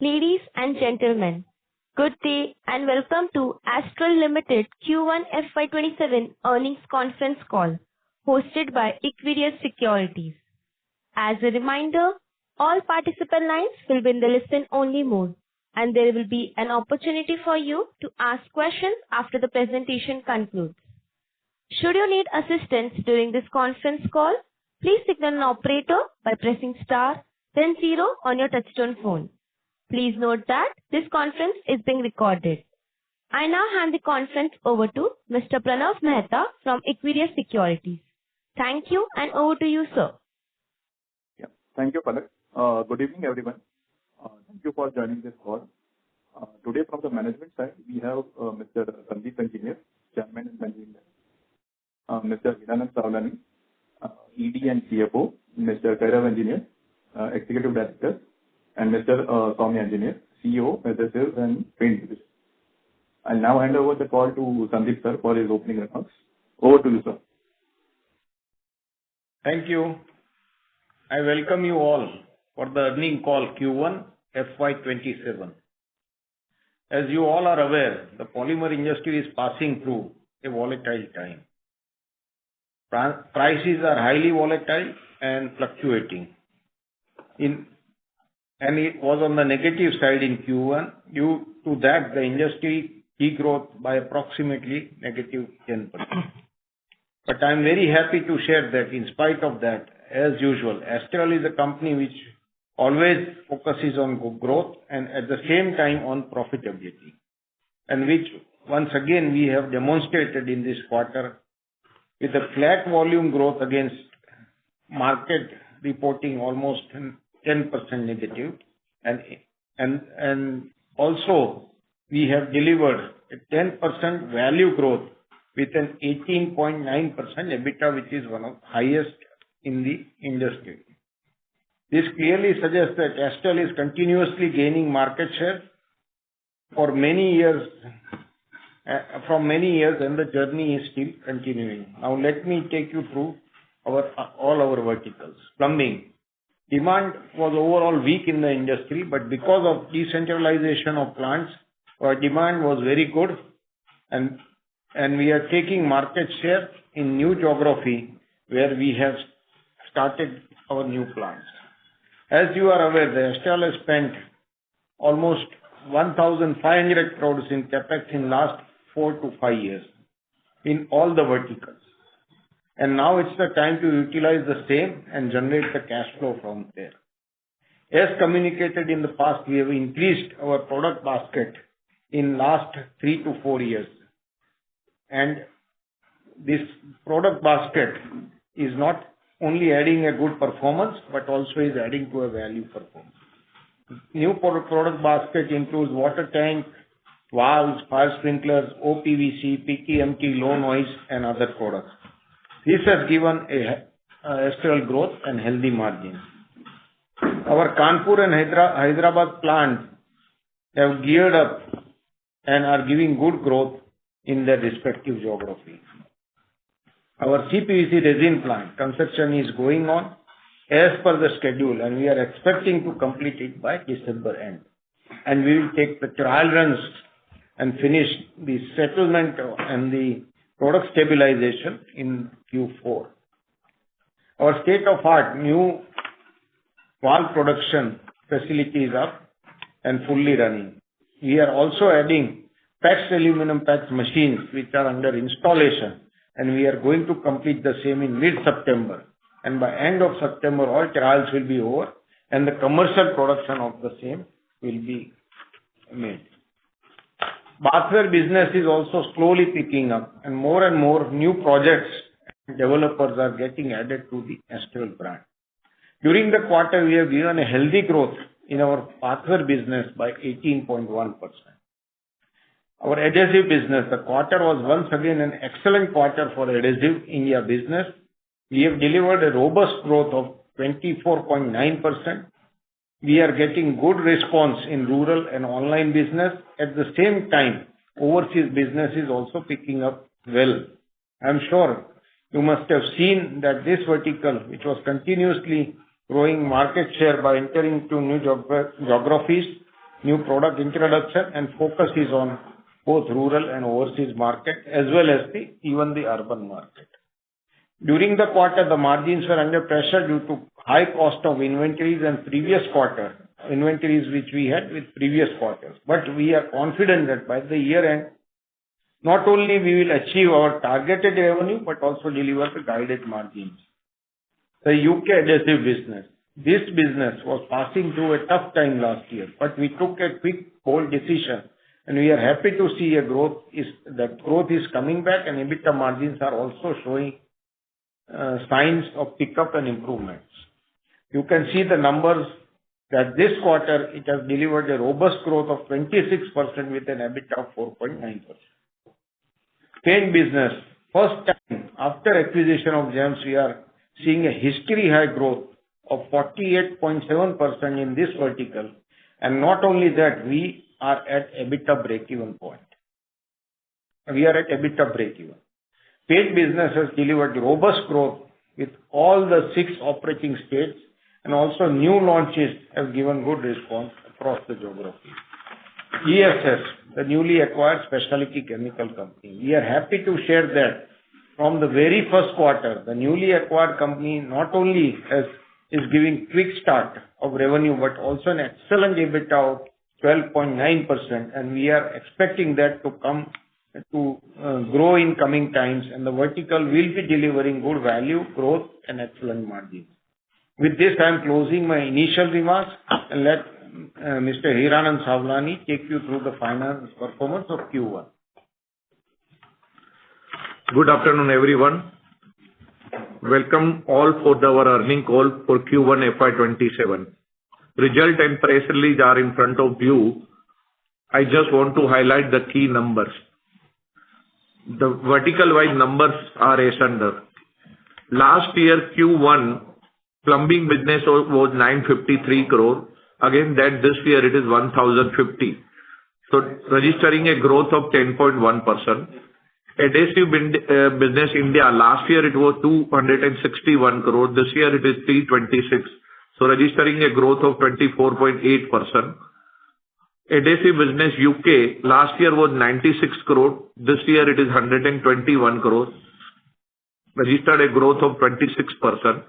Ladies and gentlemen, good day and welcome to Astral Ltd Q1 FY27 earnings conference call hosted by Equirus Securities. As a reminder, all participant lines will be in the listen-only mode, and there will be an opportunity for you to ask questions after the presentation concludes. Should you need assistance during this conference call, please signal an operator by pressing star then 0 on your touchtone phone. Please note that this conference is being recorded. I now hand the conference over to Mr. Pranav Mehta from Equirus Securities. Thank you, and over to you, sir. Yeah, thank you, Palak. Good evening, everyone. Thank you for joining this call. Today, from the management side, we have Mr. Sandeep Engineer, Chairman and Managing Director, Mr. Hiranand Savlani, ED and CFO, Mr. Kairav Engineer, Executive Director, and Mr. Soumya Engineer, CEO, Adhesives and Paint Division. I'll now hand over the call to Sandeep sir for his opening remarks. Over to you, sir. Thank you. I welcome you all for the earnings call Q1 FY27. As you all are aware, the polymer industry is passing through a volatile time. Prices are highly volatile and fluctuating. And it was on the negative side in Q1. Due to that, the industry degrowth by approximately negative 10%. But I'm very happy to share that in spite of that, as usual, Astral is a company which always focuses on growth and at the same time on profitability, and which once again we have demonstrated in this quarter with a flat volume growth against market reporting almost 10% negative, and also we have delivered a 10% value growth with an 18.9% EBITDA, which is one of the highest in the industry. This clearly suggests that Astral is continuously gaining market share for many years, and the journey is still continuing. Now let me take you through all our verticals. Plumbing. Demand was overall weak in the industry, but because of decentralization of plants, our demand was very good, and we are taking market share in new geography where we have started our new plants. As you are aware, the Astral has spent almost 1,500 crores in capex in last 4 to 5 years in all the verticals. And now it's the time to utilize the same and generate the cash flow from there. As communicated in the past, we have increased our product basket in last 3 to 4 years. And this product basket is not only adding a good performance, but also is adding to a value performance. New product basket includes water tank, valves, fire sprinklers, OPVC, PTMT, low noise, and other products. This has given a Astral growth and healthy margins. Our Kanpur and Hyderabad plants have geared up and are giving good growth in their respective geography. Our CPVC resin plant construction is going on as per the schedule, and we are expecting to complete it by December end. And we will take the trial runs and finish the settlement and the product stabilization in Q4. Our state-of-art new valve production facility is up and fully running. We are also adding PEX aluminum PEX machines which are under installation, and we are going to complete the same in mid-September. And by end of September, all trials will be over and the commercial production of the same will be made. Bathware business is also slowly picking up, and more new projects and developers are getting added to the Astral brand. During the quarter, we have given a healthy growth in our bathware business by 18.1%. Our adhesive business, the quarter was once again an excellent quarter for adhesive India business. We have delivered a robust growth of 24.9%. We are getting good response in rural and online business. At the same time, overseas business is also picking up well. I'm sure you must have seen that this vertical, which was continuously growing market share by entering into new geographies, new product introduction, and focus is on both rural and overseas market as well as even the urban market. During the quarter, the margins were under pressure due to high cost of inventories and previous quarter inventories which we had with previous quarters. But we are confident that by the year end, not only we will achieve our targeted revenue, but also deliver the guided margins. The UK adhesive business. This business was passing through a tough time last year, but we took a quick, bold decision, and we are happy to see growth is coming back, and EBITDA margins are also showing signs of pickup and improvements. You can see the numbers that this quarter it has delivered a robust growth of 26% with an EBITDA of 4.9%. Paint business. First time after acquisition of GEMS, we are seeing a history high growth of 48.7% in this vertical. And not only that, we are at EBITDA break-even point. We are at EBITDA break-even. Paint business has delivered robust growth with all the 6 operating states, and also new launches have given good response across the geography. ESS, the newly acquired specialty chemical company. We are happy to share that from the very first quarter, the newly acquired company not only is giving quick start of revenue, but also an excellent EBITDA of 12.9%, and we are expecting that to grow in coming times, and the vertical will be delivering good value, growth, and excellent margins. With this, I am closing my initial remarks and let Mr. Hiranand Savlani take you through the finance performance of Q1. Good afternoon, everyone. Welcome all for our earnings call for Q1 FY27. Result and press release are in front of you. I just want to highlight the key numbers. The vertical-wise numbers are as under. Last year Q1 plumbing business was 953 crore. Again, that this year it is 1050. So registering a growth of 10.1%. Adhesive business India, last year it was 261 crore. This year it is 326. So registering a growth of 24.8%. Adhesive business UK, last year was 96 crore. This year it is 121 crore. Registered a growth of 26%.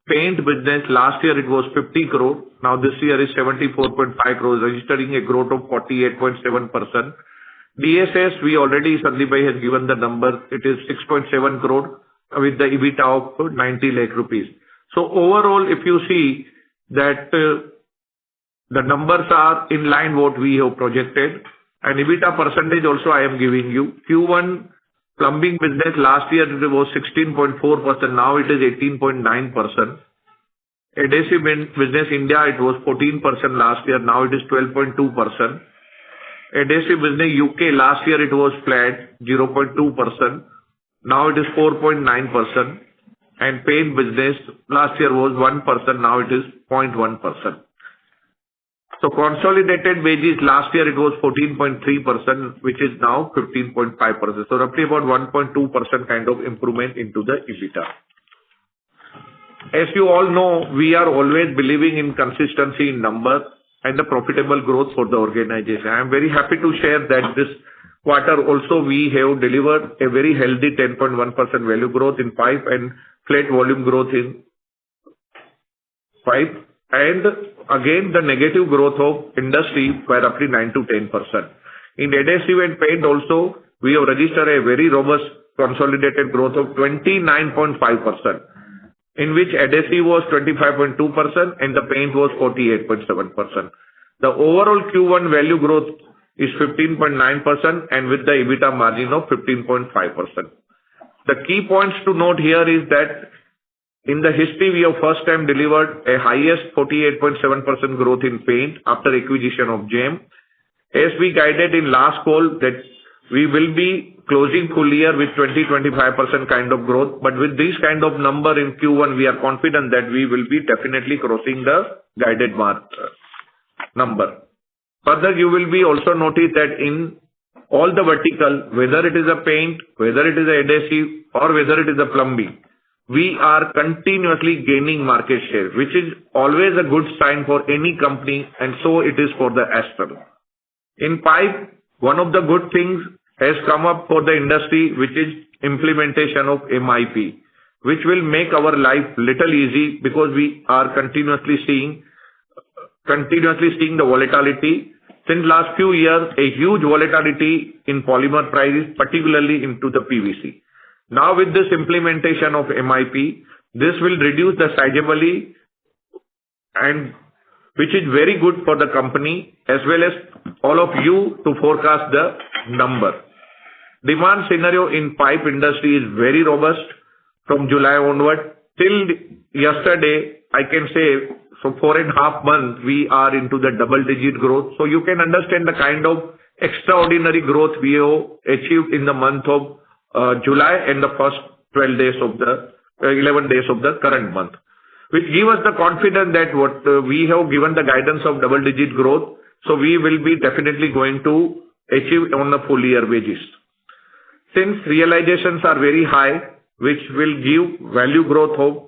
Paint business, last year it was 50 crore. Now this year is 74.5 crore, registering a growth of 48.7%. DSS, we already, Sandeep Bhai has given the number. It is 6.7 crore with the EBITDA of 90 lakh rupees. So overall, if you see that the numbers are in line what we have projected, and EBITDA percentage also I am giving you. Q1 plumbing business last year it was 16.4%, now it is 18.9%. Adhesive business India it was 14% last year, now it is 12.2%. Adhesive business UK last year it was flat 0.2%, now it is 4.9%. And paint business last year was 1%, now it is 0.1%. So consolidated wages last year it was 14.3%, which is now 15.5%. So roughly about 1.2% kind of improvement into the EBITDA. As you all know, we are always believing in consistency in numbers and the profitable growth for the organization. I am very happy to share that this quarter also we have delivered a very healthy 10.1% value growth in pipe and flat volume growth in pipe. And again, the negative growth of industry by roughly 9 to 10%. In adhesive and paint also, we have registered a very robust consolidated growth of 29.5%, in which adhesive was 25.2% and the paint was 48.7%. The overall Q1 value growth is 15.9% and with the EBITDA margin of 15.5%. The key points to note here is that in the history, we have first time delivered a highest 48.7% growth in paint after acquisition of GEM. As we guided in last call that we will be closing full year with 20-25% kind of growth. But with this kind of number in Q1, we are confident that we will be definitely crossing the guided number. Further, you will be also notice that in all the vertical, whether it is a paint, whether it is a adhesive or whether it is a plumbing, we are continuously gaining market share, which is always a good sign for any company, and so it is for the Astral. In pipe, one of the good things has come up for the industry, which is implementation of MIP, which will make our life little easy because we are continuously seeing the volatility. Since last few years, a huge volatility in polymer prices, particularly into the PVC. Now with this implementation of MIP, this will reduce the sizably, and which is very good for the company as well as all of you to forecast the number. Demand scenario in pipe industry is very robust from July onward. Till yesterday, I can say, so 4.5 months, we are into the double-digit growth. So you can understand the kind of extraordinary growth we have achieved in the month of July and the first 11 days of the current month, which give us the confidence that what we have given the guidance of double-digit growth, so we will be definitely going to achieve on a full year basis. Since realizations are very high, which will give value growth of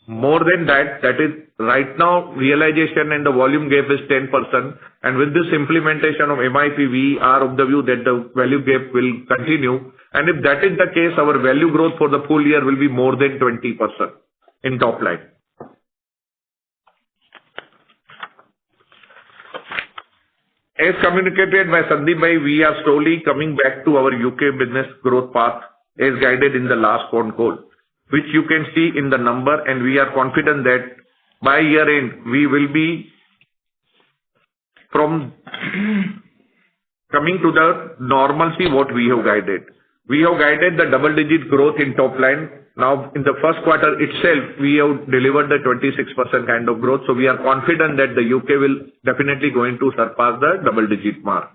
more than that, that is right now realization and the volume gap is 10%, and with this implementation of MIP, we are of the view that the value gap will continue, and if that is the case, our value growth for the full year will be more than 20% in top line. As communicated by Sandeep Bhai, we are slowly coming back to our UK business growth path as guided in the last phone call, which you can see in the number, and we are confident that by year end we will be from coming to the normalcy what we have guided. We have guided the double-digit growth in top line. Now, in the first quarter itself, we have delivered the 26% kind of growth. So we are confident that the UK will definitely going to surpass the double-digit mark.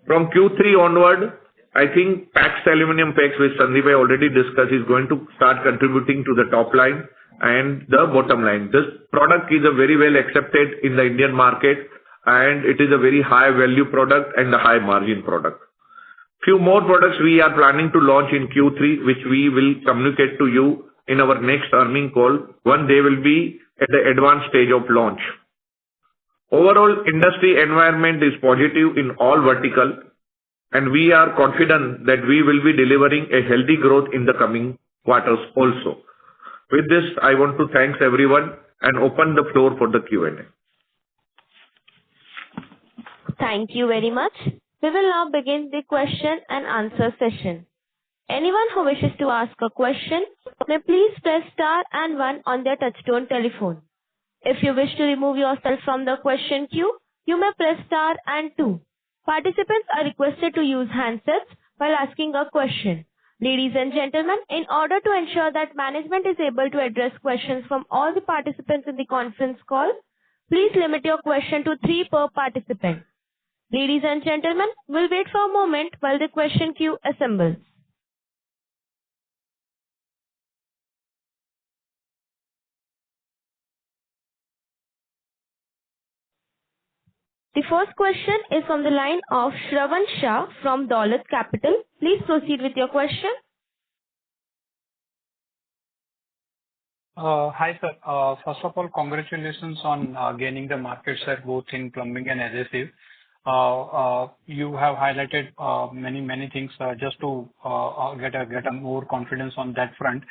From Q3 onward, I think PAX aluminum PAX, which Sandeep already discussed, is going to start contributing to the top line and the bottom line. This product is a very well accepted in the Indian market, and it is a very high value product and a high margin product. Few more products we are planning to launch in Q3, which we will communicate to you in our next earning call, when they will be at the advanced stage of launch. Overall, industry environment is positive in all vertical, and we are confident that we will be delivering a healthy growth in the coming quarters also. With this, I want to thank everyone and open the floor for the Q&A. Thank you very much. We will now begin the question and answer session. Anyone who wishes to ask a question may please press star and 1 on their touchtone telephone. If you wish to remove yourself from the question queue, you may press star and 2. Participants are requested to use handsets while asking a question. Ladies and gentlemen, in order to ensure that management is able to address questions from all the participants in the conference call, please limit your question to 3 per participant. Ladies and gentlemen, we'll wait for a moment while the question queue assembles. The first question is from the line of Shravan Shah from Dolat Capital. Please proceed with your question. Hi, sir. First of all, congratulations on gaining the market share both in plumbing and adhesive. You have highlighted many things just to get a more confidence on that front.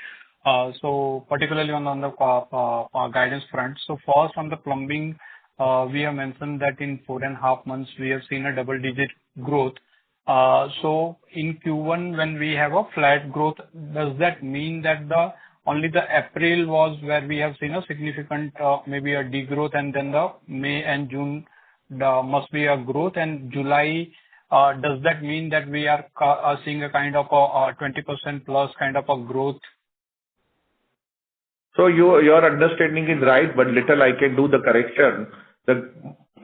So particularly on the guidance front. So first on the plumbing, we have mentioned that in 4.5 months we have seen a double-digit growth. So in Q1 when we have a flat growth, does that mean that only the April was where we have seen a significant maybe a degrowth, and then the May and June must be a growth, and July, does that mean that we are seeing a kind of a 20% plus kind of a growth? So your understanding is right, but little I can do the correction. The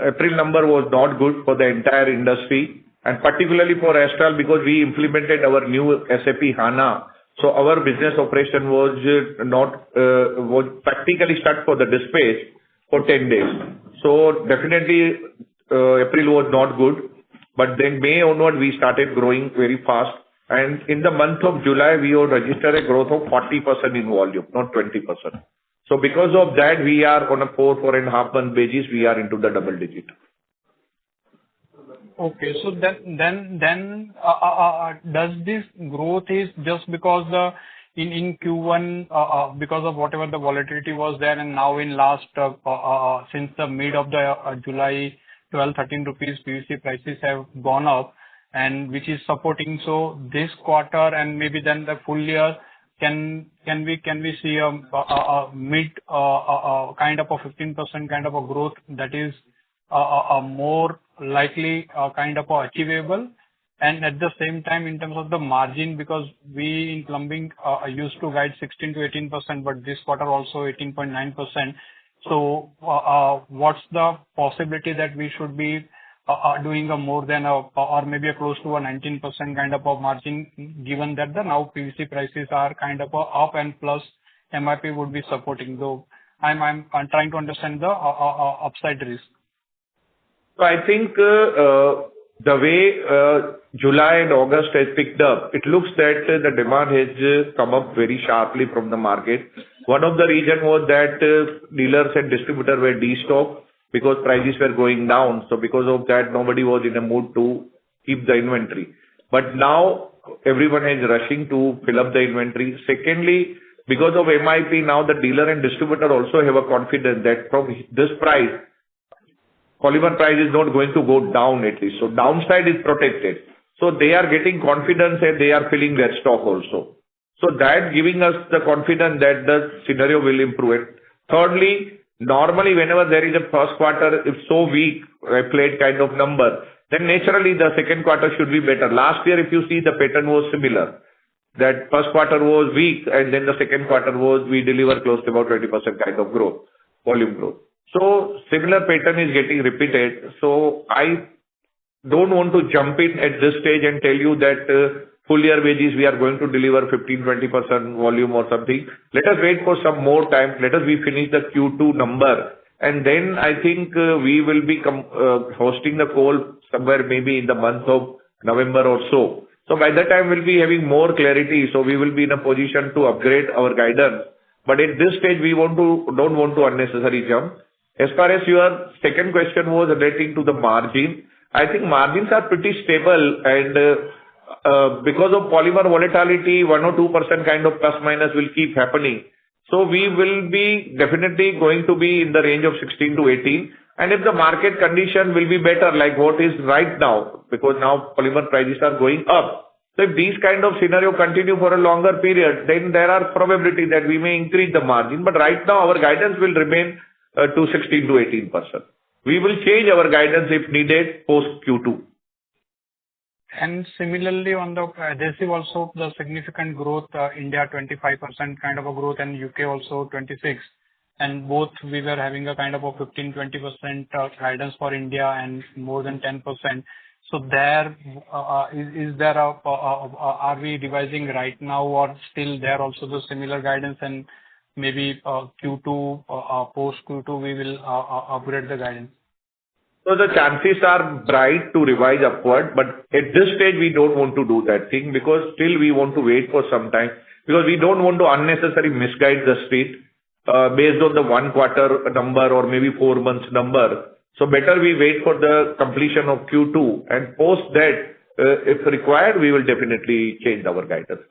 April number was not good for the entire industry, and particularly for Astral, because we implemented our new SAP HANA. So our business operation was practically stuck for the dispatch for 10 days. So definitely April was not good, but then May onward we started growing very fast, And in the month of July, we have registered a growth of 40% in volume, not 20%. So because of that, we are on a 4.5 month basis, we are into the double digit. Okay. So does this growth is just because in Q1 because of whatever the volatility was there, and now in last since the mid of the July, 12-13 rupees PVC prices have gone up, and which is supporting. So this quarter and maybe then the full year, can we see a mid kind of a 15% kind of a growth that is more likely kind of achievable? And at the same time, in terms of the margin, because we in plumbing used to guide 16 to 18%, but this quarter also 18.9%. So what's the possibility that we should be doing a more than or maybe a close to a 19% kind of a margin, given that the now PVC prices are kind of up and plus MRP would be supporting? Though I'm trying to understand the upside risk. So I think the way July and August has picked up, it looks that the demand has come up very sharply from the market. One of the reason was that dealers and distributors were destocked because prices were going down. So because of that, nobody was in a mood to keep the inventory. But now everyone is rushing to fill up the inventory. Secondly, because of MIP, now the dealer and distributor also have a confidence that from this price, polymer price is not going to go down at least. So downside is protected. So they are getting confidence and they are filling their stock also. So that giving us the confidence that the scenario will improve. Thirdly, normally whenever there is a first quarter, if so weak, plate kind of number, then naturally the second quarter should be better. Last year, if you see, the pattern was similar. That first quarter was weak and then the second quarter was, we deliver close to about 20% kind of growth, volume growth. So similar pattern is getting repeated. So I don't want to jump in at this stage and tell you that full year wages we are going to deliver 15-20% volume or something. Let us wait for some more time. Let us finish the Q2 number, and then I think we will be hosting the call somewhere maybe in the month of November or so. So by that time we'll be having more clarity. So we will be in a position to upgrade our guidance. But at this stage we don't want to unnecessarily jump. As far as your second question was relating to the margin, I think margins are pretty stable, and because of polymer volatility, 1 or 2% kind of plus minus will keep happening. So we will be definitely going to be in the range of 16 to 18. And if the market condition will be better, like what is right now, because now polymer prices are going up. So if these kind of scenario continue for a longer period, then there are probability that we may increase the margin. But right now our guidance will remain to 16 to 18%. We will change our guidance if needed post Q2. And similarly on the adhesive also, the significant growth, India 25% kind of a growth and UK also 26%. And both we were having a kind of a 15-20% guidance for India and more than 10%. So there, is there are we revising right now, or still there also the similar guidance, and maybe Q2, post Q2 we will upgrade the guidance? So the chances are bright to revise upward, but at this stage we don't want to do that thing, because still we want to wait for some time, because we don't want to unnecessarily misguide the street based on the 1 quarter number or maybe 4 months number. So better we wait for the completion of Q2, and post that, if required, we will definitely change our guidance.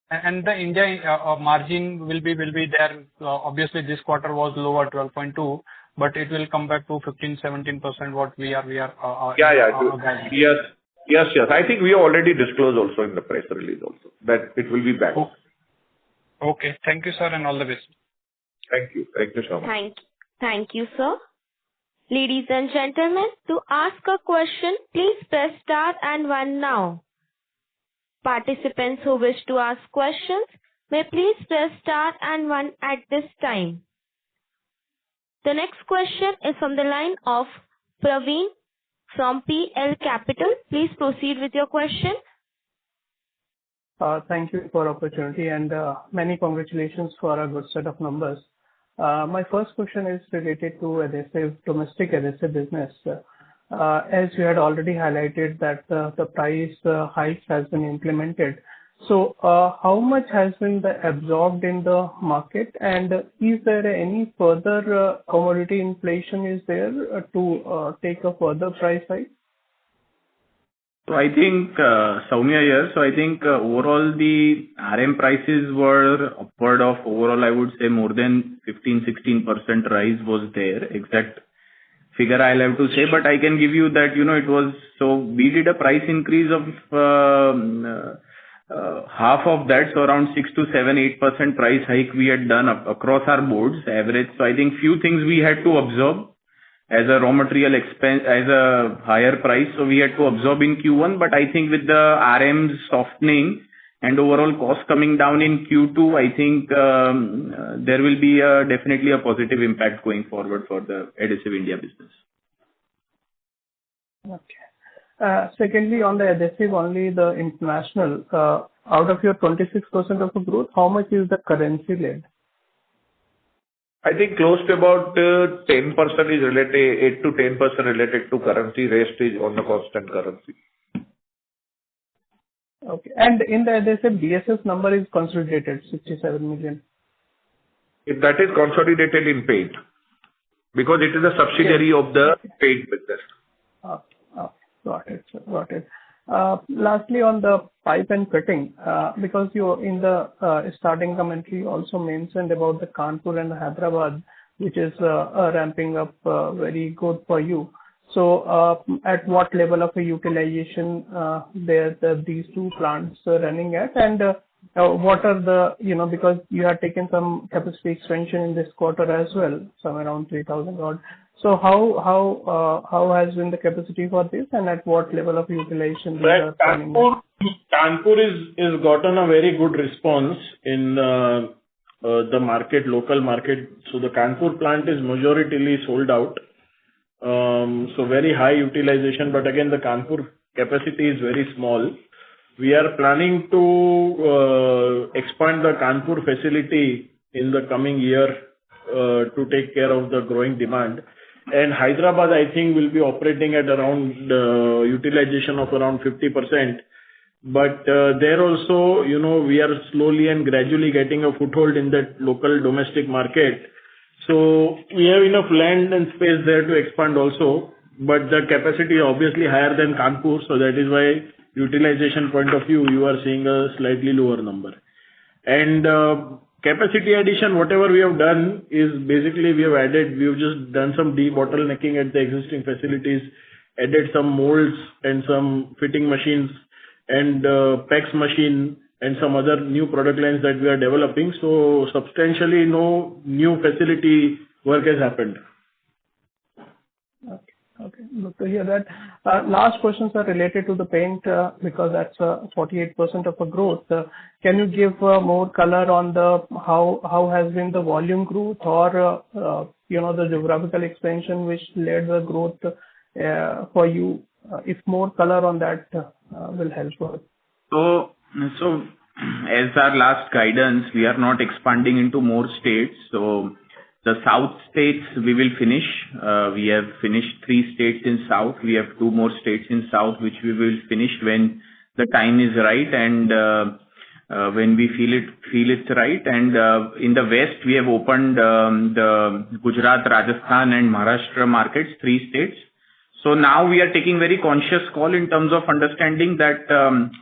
And the India margin will be there. Obviously, this quarter was lower, 12.2, but it will come back to 15-17%. What we are. Yes. I think we already disclosed also in the press release also that it will be back. Okay. Thank you, sir, and all the best. Thank you so much. Thank you, sir. Ladies and gentlemen, to ask a question, please press star and 1 now. Participants who wish to ask questions may please press star and 1 at this time. The next question is from the line of Praveen from PL Capital. Please proceed with your question. Thank you for opportunity, and many congratulations for a good set of numbers. My first question is related to domestic adhesive business. as you had already highlighted that the price hike has been implemented. So, how much has been absorbed in the market, and is there any further commodity inflation is there to take a further price hike? So I think, Soumya here, so I think overall the RM prices were upward of overall, I would say more than 15-16% rise was there. Exact figure I'll have to say, but I can give you that, it was, so we did a price increase of half of that, so around 6 to 7-8% price hike we had done across our boards average. So I think few things we had to absorb as a raw material expense, as a higher price, so we had to absorb in Q1, but I think with the RMs softening and overall cost coming down in Q2, I think there will be definitely a positive impact going forward for the Adhesive India business. Okay. Secondly, on the adhesive, only the international, out of your 26% of the growth, how much is the currency led? I think close to about 10% is related, 8 to 10% related to currency, rest is on the constant currency. Okay. And in the adhesive, DSS number is consolidated, 67 million. If that is consolidated in paint, because it is a subsidiary of the paint business. Okay. Got it, sir. Got it. Lastly, on the pipe and fitting, because you in the starting commentary also mentioned about the Kanpur and Hyderabad, which is ramping up very good for you. So, at what level of a utilization these two plants are running at, and what are the, because you have taken some capacity expansion in this quarter as well, somewhere around 3,000 odd. So how has been the capacity for this, and at what level of utilization they are running at? Kanpur is gotten a very good response in the market, local market. So the Kanpur plant is majoritarily sold out. So very high utilization, but again, the Kanpur capacity is very small. We are planning to expand the Kanpur facility in the coming year to take care of the growing demand. And Hyderabad, I think, will be operating at around utilization of around 50%. But there also, we are slowly and gradually getting a foothold in that local domestic market. So we have enough land and space there to expand also, but the capacity is obviously higher than Kanpur, so that is why utilization point of view, you are seeing a slightly lower number. And capacity addition, whatever we have done is basically we've just done some debottlenecking at the existing facilities, added some molds and some fitting machines and PEX machine and some other new product lines that we are developing. So substantially no new facility work has happened. Okay. Good to hear that. Last questions are related to the paint, because that's 48% of the growth. Can you give more color on how has been the volume growth or the geographical expansion which led the growth for you? If more color on that will help us. So as our last guidance, we are not expanding into more states. So the south states we will finish. We have finished 3 states in south. We have 2 more states in south, which we will finish when the time is right and when we feel it's right. And in the west, we have opened the Gujarat, Rajasthan, and Maharashtra markets, 3 states. So now we are taking very conscious call in terms of understanding that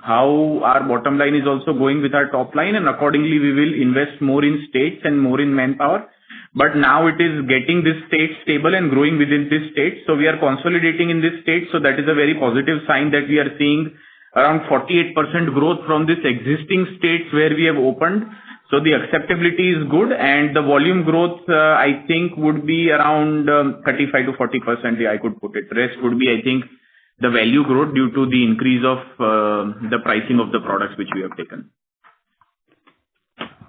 how our bottom line is also going with our top line, and accordingly we will invest more in states and more in manpower. But now it is getting this state stable and growing within this state. So we are consolidating in this state. So that is a very positive sign that we are seeing around 48% growth from this existing states where we have opened. So the acceptability is good, and the volume growth, I think, would be around 35 to 40%. I could put it. Rest would be, I think, the value growth due to the increase of the pricing of the products which we have taken.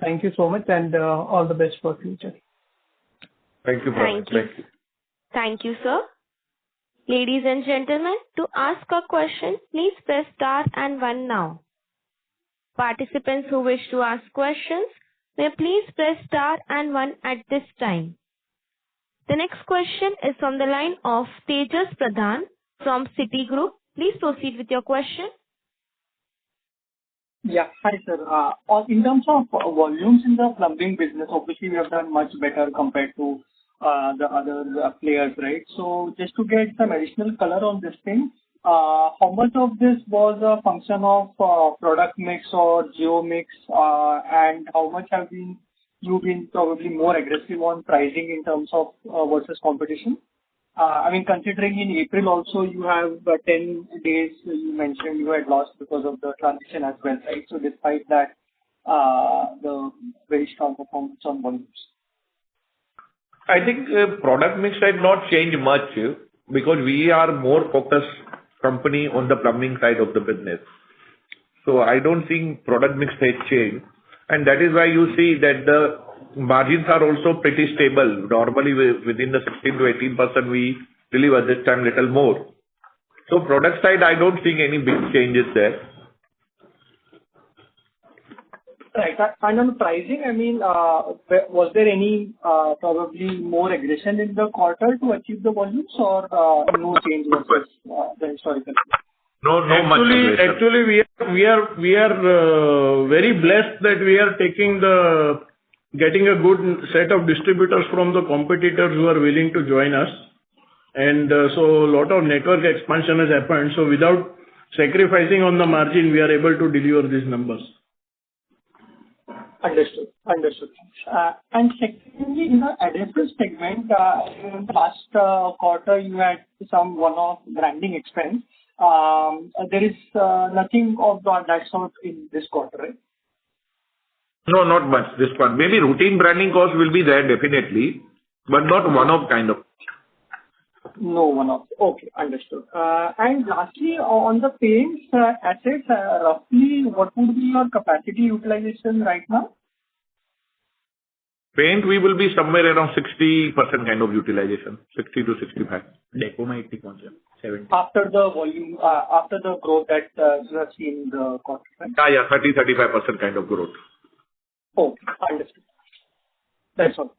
Thank you so much, and all the best for future. Thank you, brother. Thank you. Thank you, sir. Ladies and gentlemen, to ask a question, please press star and 1 now. Participants who wish to ask questions may please press star and 1 at this time. The next question is from the line of Tejas Pradhan from Citigroup. Please proceed with your question. Yeah. Hi, sir. In terms of volumes in the plumbing business, obviously we have done much better compared to the other players, right? So just to get some additional color on this thing, how much of this was a function of product mix or geo mix, and how much have you been probably more aggressive on pricing in terms of versus competition? I mean, considering in April also you have 10 days you mentioned you had lost because of the transition as well, right? So despite that, the very strong performance on volumes. I think product mix had not changed much because we are more focused company on the plumbing side of the business. So I don't think product mix has changed. And that is why you see that the margins are also pretty stable. Normally within the 16 to 18% we deliver, this time little more. So product side, I don't think any big changes there. Right. And on pricing, I mean, was there any probably more aggression in the quarter to achieve the volumes, or no change versus the historical? No much. Actually, we are very blessed that we are getting a good set of distributors from the competitors who are willing to join us. And so a lot of network expansion has happened. So without sacrificing on the margin, we are able to deliver these numbers. Understood. And secondly, in the adhesive segment, in the last quarter, you had some one-off branding expense. There is nothing of that sort in this quarter, right? No, not much this part. Maybe routine branding cost will be there definitely, but not one-off kind of. No one-off. Okay, understood. And lastly, on the paints assets, roughly what would be your capacity utilization right now? Paint, we will be somewhere around 60% kind of utilization, 60 to 65. Deco might be 70. After the volume, after the growth that you have seen in the quarter, right? Yeah, 30-35% kind of growth. Oh, understood. That's all.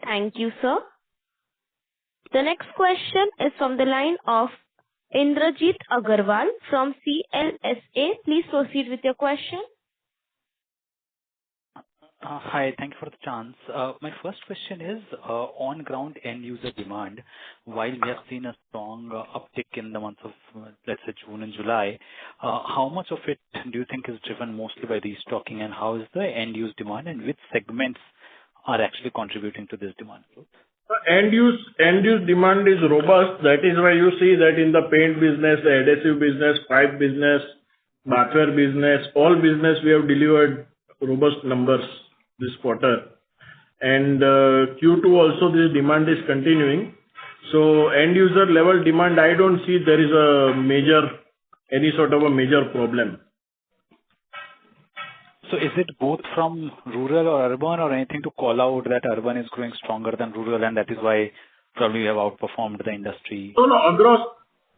Thank you, sir. The next question is from the line of Indrajit Agarwal from CLSA. Please proceed with your question. Hi, thank you for the chance. My first question is on ground end user demand. While we have seen a strong uptick in the months of, let's say, June and July, how much of it do you think is driven mostly by restocking, and how is the end use demand, and which segments are actually contributing to this demand growth? End use demand is robust. That is why you see that in the paint business, the adhesive business, pipe business, bathware business, all business we have delivered robust numbers this quarter. And Q2 also this demand is continuing. So end user level demand, I don't see there is any sort of a major problem. So is it both from rural or urban, or anything to call out that urban is growing stronger than rural and that is why probably you have outperformed the industry? No,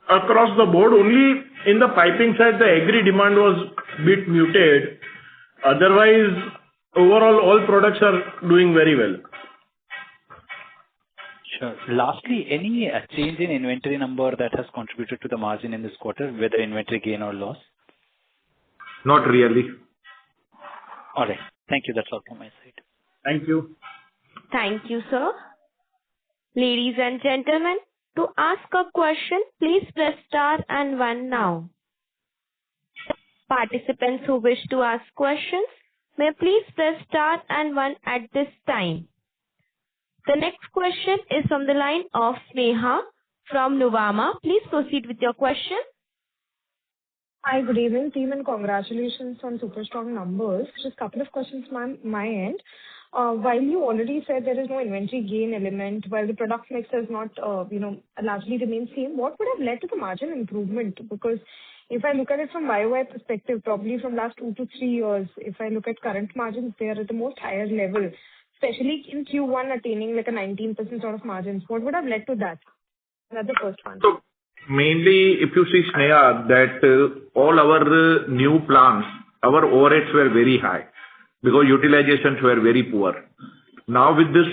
across the board. Only in the piping side the agri demand was a bit muted. Otherwise, overall all products are doing very well. Sure. Lastly, any change in inventory number that has contributed to the margin in this quarter, whether inventory gain or loss? Not really. All right. Thank you. That's all from my side. Thank you. Thank you, sir. Ladies and gentlemen, to ask a question, please press star and 1 now. Participants who wish to ask questions may please press star and 1 at this time. The next question is from the line of Sneha from Nuvama. Please proceed with your question. Hi, good evening, team, and congratulations on super strong numbers. Just a couple of questions from my end. While you already said there is no inventory gain element, while the product mix has not, largely remained same, what would have led to the margin improvement? Because if I look at it from YOY perspective, probably from last 2 to 3 years, if I look at current margins, they are at the most higher level, especially in Q1 attaining like a 19% sort of margins. What would have led to that? That's the first one. So mainly, if you see, Sneha, that all our new plants, our overheads were very high because utilizations were very poor. Now with this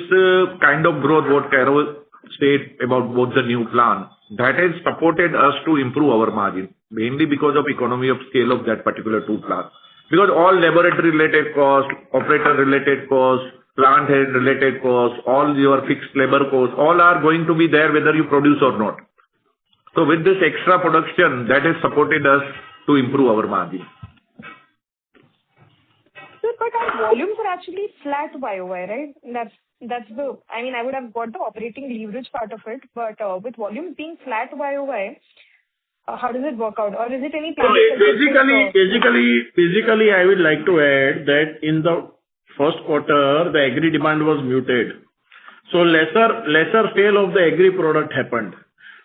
kind of growth, what Carol said about both the new plants, That has supported us to improve our margin, mainly because of economy of scale of that particular two plants. Because all laboratory related costs, operator related costs, plant head related costs, all your fixed labor costs, all are going to be there whether you produce or not. So with this extra production, that has supported us to improve our margin. Sir, but our volumes are actually flat YOY, right? I would have got the operating leverage part of it, but with volumes being flat YOY, how does it work out? Or is it any plant Basically, I would like to add that in the first quarter, the agri demand was muted. So lesser sale of the agri product happened.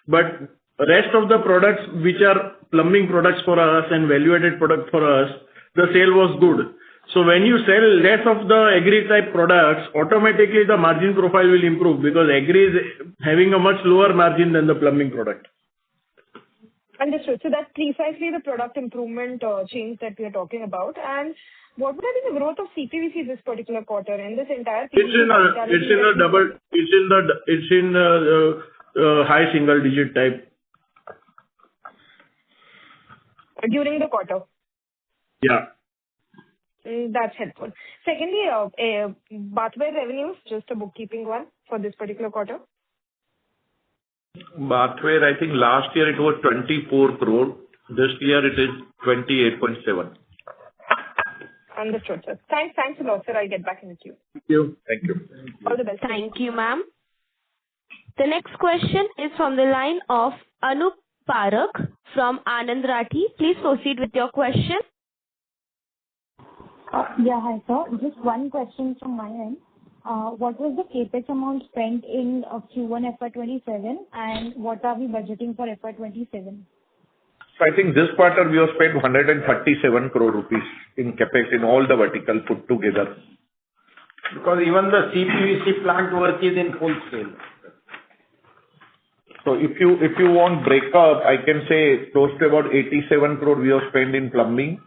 But rest of the products which are plumbing products for us and value-added product for us, the sale was good. So when you sell less of the agri type products, automatically the margin profile will improve because agri is having a much lower margin than the plumbing product. Understood. So that's precisely the product improvement change that we are talking about. And what would have been the growth of CPVC this particular quarter and this entire? It's in high single digit type. During the quarter. Yeah. That's helpful. Secondly, bathware revenues, just a bookkeeping one for this particular quarter. Bathware, I think last year it was 24 crore. This year it is 28.7. Understood, sir. Thanks a lot, sir. I'll get back in the queue. Thank you. Thank you. All the best. Thank you, ma'am. The next question is from the line of Anup Parak from Anand Rathi. Please proceed with your question. Yeah, hi, sir. Just one question from my end. What was the capex amount spent in Q1 FY27 and what are we budgeting for FY27? So I think this quarter we have spent 137 crore rupees in capex in all the vertical put together. Because even the CPVC plant work is in full scale. So if you want breakup, I can say close to about 87 crore we have spent in plumbing.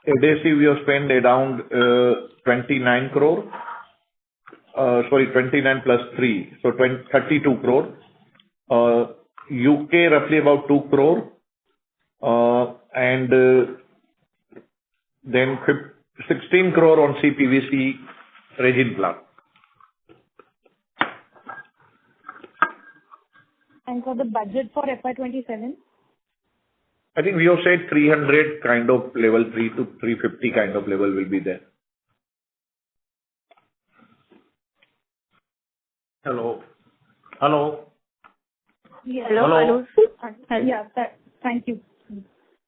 Adhesive we have spent around 29 crore. 29 plus 3, so 32 crore. UK roughly about 2 crore. And then 16 crore on CPVC resin plant. And for the budget for FY27? I think we have said 300 kind of level, 3 to 350 kind of level will be there. Hello. Yeah. Hello. Yeah, thank you.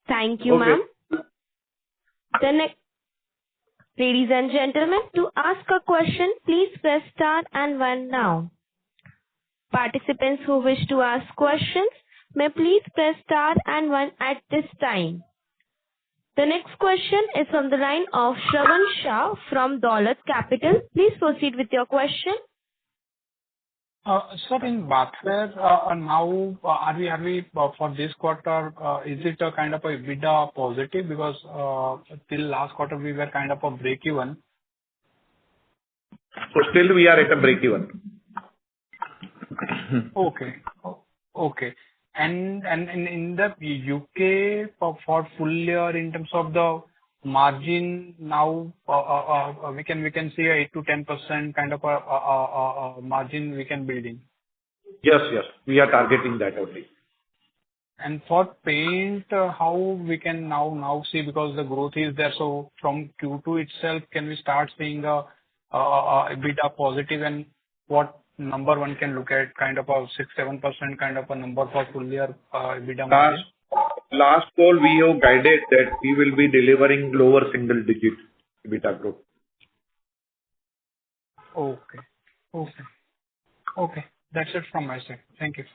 Thank you, ma'am. Ladies and gentlemen, to ask a question, please press star and 1 now. Participants who wish to ask questions may please press star and 1 at this time. The next question is from the line of Shravan Shah from Dolat Capital. Please proceed with your question. Sir, in bathware, now are we for this quarter, is it a kind of a EBITDA positive? Because till last quarter we were kind of a break even. So still we are at a break even. Okay. And in the UK for full year in terms of the margin now, we can see 8 to 10% kind of a margin we can build in. Yes, we are targeting that only. And for paint, how we can now see because the growth is there. So from Q2 itself, can we start seeing a EBITDA positive and what number one can look at, kind of a 6-7% kind of a number for full year EBITDA margin? Last call we have guided that we will be delivering lower single digit EBITDA growth. Okay. That's it from my side. Thank you.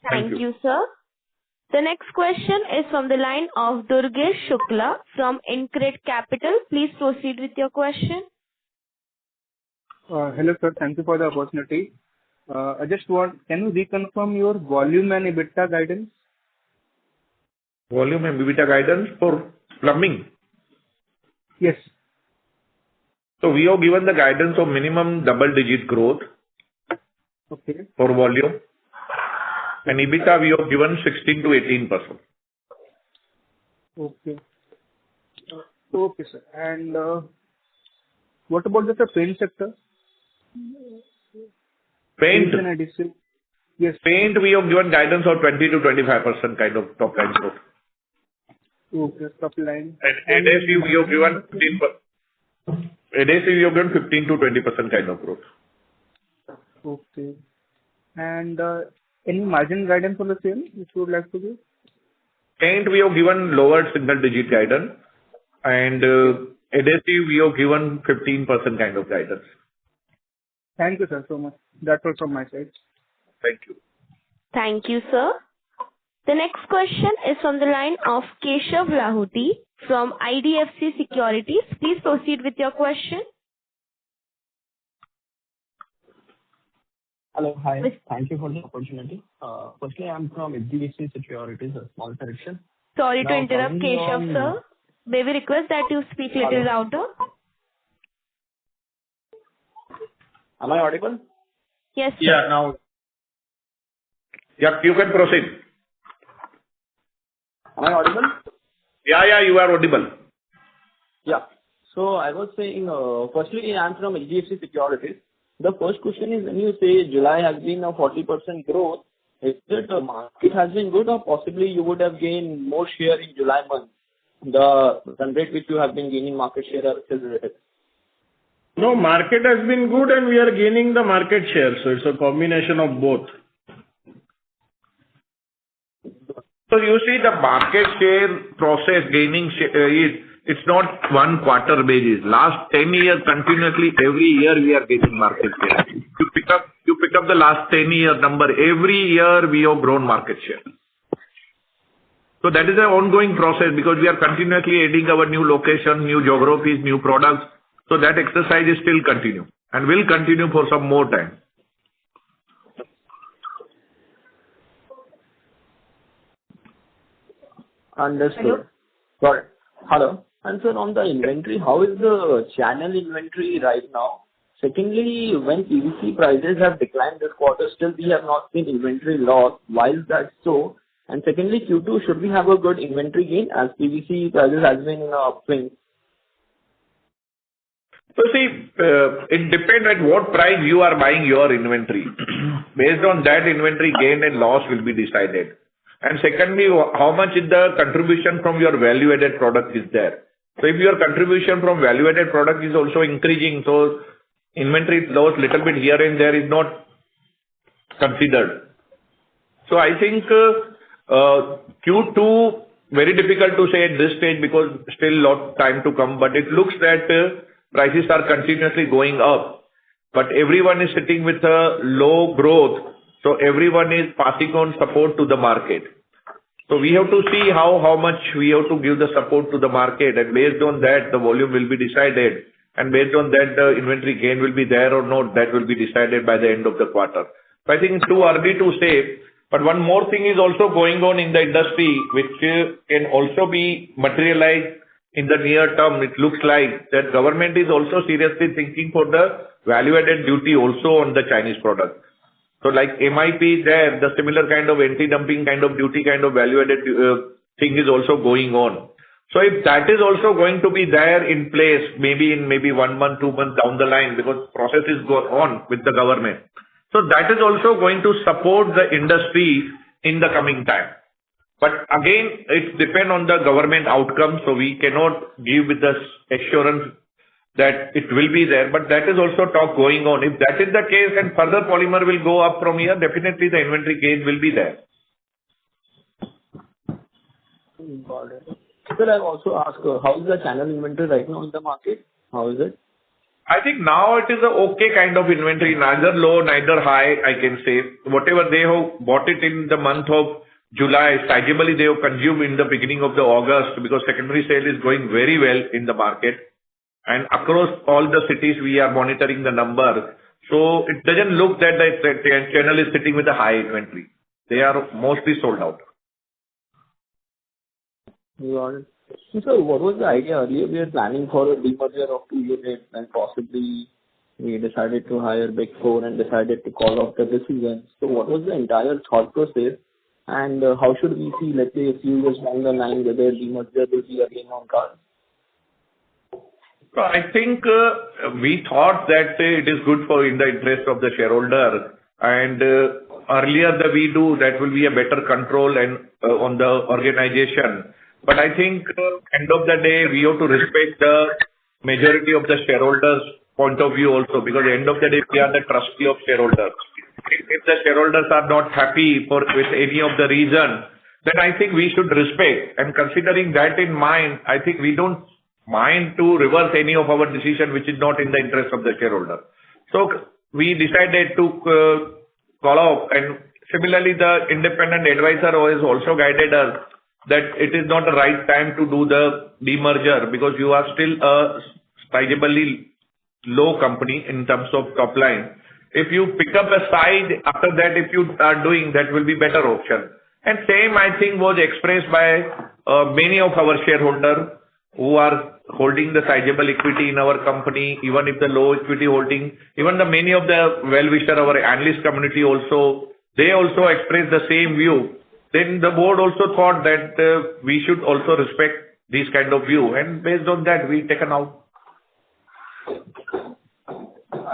Thank you, sir. The next question is from the line of Durgesh Shukla from InCred Capital. Please proceed with your question. Hello, sir. Thank you for the opportunity. Can you reconfirm your volume and EBITDA guidance? Volume and EBITDA guidance for plumbing? Yes. So we have given the guidance of minimum double-digit growth. Okay. for volume. And EBITDA, we have given 16 to 18%. Okay. Okay, sir. And what about the paint sector? Paint, And adhesive? Yes. paint, we have given guidance of 20 to 25% kind of top line growth. Okay, top line. And adhesive, we have given 15%. Adhesive, we have given 15 to 20% kind of growth. Okay. And any margin guidance for the same, which you would like to give? Paint, we have given lower single digit guidance. And adhesive, we have given 15% kind of guidance. Thank you, sir, so much. That's all from my side. Thank you. Thank you, sir. The next question is from the line of Keshav Lahuti from IDFC Securities. Please proceed with your question. Hello. Hi. Thank you for the opportunity. Firstly, I'm from Adhesives Securities, a small correction. Sorry to Now, interrupt, coming Keshav, on- sir. May we request that you speak little louder? Am I audible? Yes, sir. Yeah, now. Yeah, you can proceed. Am I audible? Yeah, you are audible. Yeah. So I was saying, firstly, I'm from HDFC Securities. The first question is, when you say July has been a 40% growth, is it the market has been good, or possibly you would have gained more share in July month? The run rate which you have been gaining market share or accelerated? No, market has been good and we are gaining the market share, so it's a combination of both. So you see the market share process gaining it's not one quarter basis. Last 10 years continuously, every year we are gaining market share. You pick up the last 10-year number, every year we have grown market share. So that is an ongoing process because we are continuously adding our new location, new geographies, new products. So that exercise is still continue and will continue for some more time. Understood. Got it. Hello. And sir, on the inventory, how is the channel inventory right now? Secondly, when PVC prices have declined this quarter, still we have not seen inventory loss. Why is that so? And secondly, Q2, should we have a good inventory gain as PVC prices has been in an upswing? So see, it depends at what price you are buying your inventory. Based on that, inventory gain and loss will be decided. And secondly, how much is the contribution from your value-added product is there. So if your contribution from value-added product is also increasing, so inventory loss little bit here and there is not considered. So I think Q2, very difficult to say at this stage because still lot time to come, but it looks that prices are continuously going up. But everyone is sitting with a low growth, so everyone is passing on support to the market. So we have to see how much we have to give the support to the market, and based on that, the volume will be decided. And based on that, the inventory gain will be there or not, that will be decided by the end of the quarter. So I think it's too early to say. But one more thing is also going on in the industry, which can also be materialized in the near term. It looks like that government is also seriously thinking for the value-added duty also on the Chinese product. So like MIP is there, the similar kind of anti-dumping kind of duty kind of value-added thing is also going on. So if that is also going to be there in place, maybe in 1 month, 2 months down the line, because process is go on with the government. So that is also going to support the industry in the coming time. But again, it depends on the government outcome, so we cannot give with the assurance that it will be there, but that is also talk going on. If that is the case and further polymer will go up from here, definitely the inventory gain will be there. Got it. Sir, I'll also ask, how is the channel inventory right now in the market? How is it? I think now it is a okay kind of inventory, neither low, neither high, I can say. Whatever they have bought it in the month of July, sizably they have consumed in the beginning of the August, because secondary sale is going very well in the market. And across all the cities, we are monitoring the number. So it doesn't look that the channel is sitting with a high inventory. They are mostly sold out. Got it. So what was the idea? Earlier we were planning for a demerger of 2 units and possibly we decided to hire Big Four and decided to call off the decision. So what was the entire thought process, and how should we see, let's say, a few years down the line, whether the merger will be again on cards? So I think we thought that it is good for in the interest of the shareholder, and earlier that we do, that will be a better control and on the organization. But I think end of the day, we have to respect the majority of the shareholders' point of view also, because end of the day, we are the trustee of shareholders. If the shareholders are not happy with any of the reason, then I think we should respect. And considering that in mind, I think we don't mind to reverse any of our decision which is not in the interest of the shareholder. So we decided to call off, and similarly the independent advisor has also guided us that it is not the right time to do the demerger, because you are still a sizably low company in terms of top line. If you pick up a side, after that if you are doing, that will be better option. And same I think was expressed by many of our shareholders who are holding the sizable equity in our company, even if the low equity holding, even the many of the well-wisher, our analyst community also, they also expressed the same view. Then the board also thought that we should also respect this kind of view, and based on that we taken out.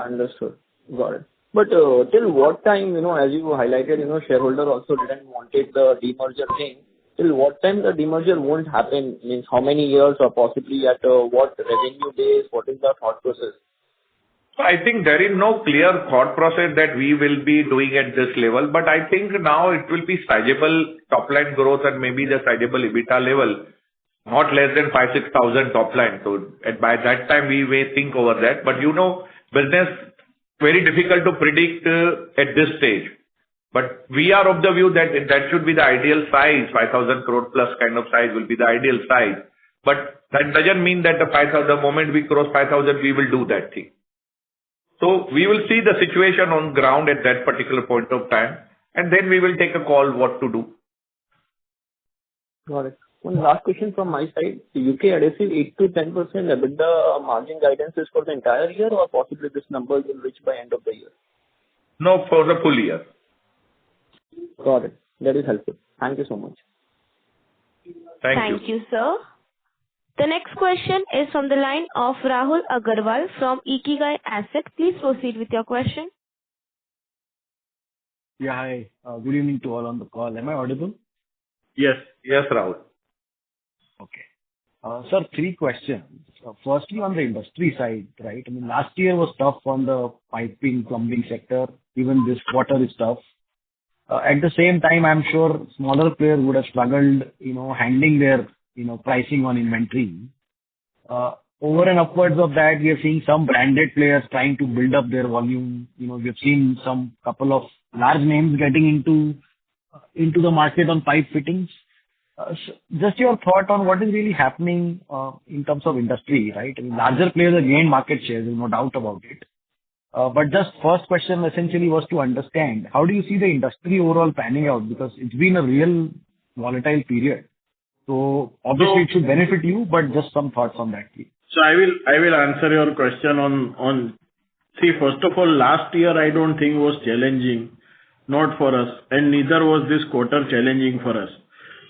Understood. Got it. But till what time, as you highlighted, shareholder also didn't wanted the demerger thing. Till what time the demerger won't happen? Means how many years, or possibly at what revenue base? What is the thought process? So I think there is no clear thought process that we will be doing at this level, but I think now it will be sizable top line growth and maybe the sizable EBITDA level, not less than 5,000-6,000 top line. So by that time we may think over that. But business very difficult to predict at this stage. But we are of the view that that should be the ideal size. 5,000 crore plus kind of size will be the ideal size. But that doesn't mean that the moment we cross 5,000, we will do that thing. So we will see the situation on ground at that particular point of time, and then we will take a call what to do. Got it. One last question from my side. The UK adhesive 8 to 10% EBITDA margin guidance is for the entire year, or possibly this number will reach by end of the year? No, for the full year. Got it. That is helpful. Thank you so much. Thank you, sir. The next question is from the line of Rahul Agarwal from Ikigai Asset. Please proceed with your question. Yeah, hi. Good evening to all on the call. Am I audible? Yes, Rahul. Okay. Sir, 3 questions. Firstly, on the industry side, right? I mean, last year was tough on the piping, plumbing sector. Even this quarter is tough. At the same time, I'm sure smaller players would have struggled, handling their, pricing on inventory. Over and upwards of that, we are seeing some branded players trying to build up their volume. We've seen couple of large names getting into the market on pipe fittings. Just your thought on what is really happening in terms of industry, right? I mean, larger players have gained market share, there's no doubt about it. But just first question essentially was to understand, how do you see the industry overall panning out? Because it's been a real volatile period. So obviously it should benefit you, but just some thoughts on that, please. So I will answer your question on. See, first of all, last year I don't think was challenging, not for us, and neither was this quarter challenging for us.